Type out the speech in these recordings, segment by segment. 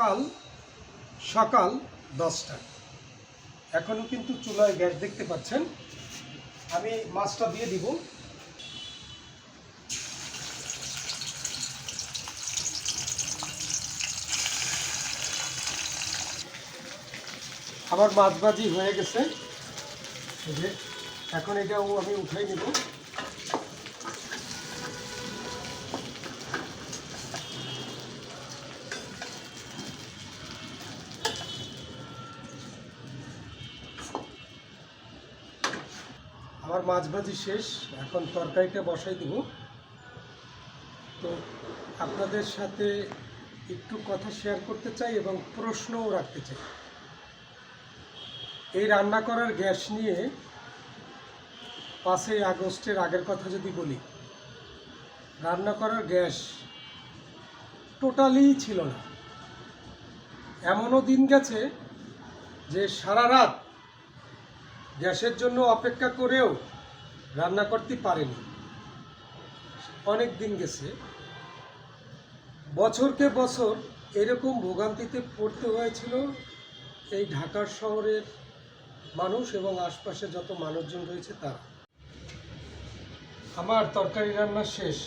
সকাল সকাল 10টা এখনও কিন্তু চুলায় গ্যাস দেখতে পাচ্ছেন। আমি মাছটা দিয়ে দিব। আমার মাছ ভাজি হয়ে গেছে, এই যে এখন এটাও আমি উঠাই নেব। আমার মাছ ভাজি শেষ, এখন তরকারিটা বসাই দেব। তো আপনাদের সাথে একটু কথা শেয়ার করতে চাই এবং প্রশ্নও রাখতে চাই। এই রান্না করার গ্যাস নিয়ে 5ই আগস্টের আগের কথা যদি বলি, রান্না করার গ্যাস টোটালি ছিল না। এমনও দিন গেছে যে সারা রাত গ্যাসের জন্য অপেক্ষা করেও রান্না করতে পারেনি। অনেক দিন গেছে, বছরকে বছর এরকম ভোগান্তিতে পড়তে হয়েছিল এই ঢাকার শহরের মানুষ এবং আশপাশে যত মানুষজন রয়েছে তারা। আমার তরকারি রান্না শেষ,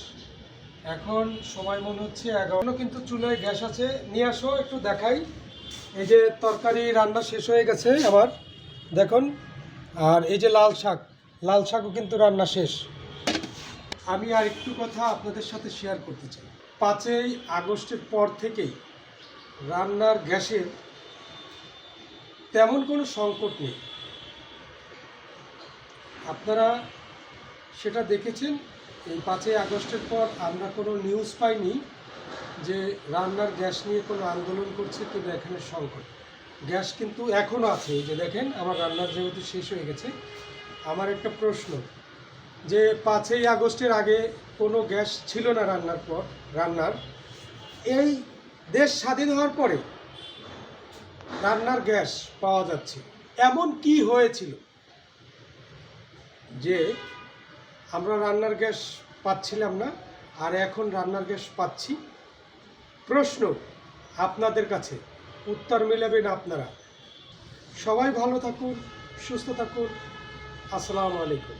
এখন সময় মনে হচ্ছে 11, কিন্তু চুলায় গ্যাস আছে। নিয়ে আসো একটু দেখাই। এই যে তরকারি রান্না শেষ হয়ে গেছে আমার, দেখুন। আর এই যে লাল শাকও কিন্তু রান্না শেষ। আমি আর একটু কথা আপনাদের সাথে শেয়ার করতে চাই। 5ই আগস্টের পর থেকেই রান্নার গ্যাসের তেমন কোনো সংকট নেই। আপনারা সেটা দেখেছেন। এই 5ই আগস্টের পর আমরা কোনো নিউজ পাইনি যে রান্নার গ্যাস নিয়ে কোনো আন্দোলন করছে কিংবা এখানে সংকট। গ্যাস কিন্তু এখনও আছে। এই যে দেখেন, আমার রান্নার যেহেতু শেষ হয়ে গেছে। আমার একটা প্রশ্ন, যে 5ই আগস্টের আগে কোনো গ্যাস ছিল না রান্নার, এই দেশ স্বাধীন হওয়ার পরে রান্নার গ্যাস পাওয়া যাচ্ছে। এমন কি হয়েছিল যে আমরা রান্নার গ্যাস পাচ্ছিলাম না আর এখন রান্নার গ্যাস পাচ্ছি? প্রশ্ন আপনাদের কাছে, উত্তর মিলাবেন আপনারা। সবাই ভালো থাকুন, সুস্থ থাকুন। আসসালামু আলাইকুম।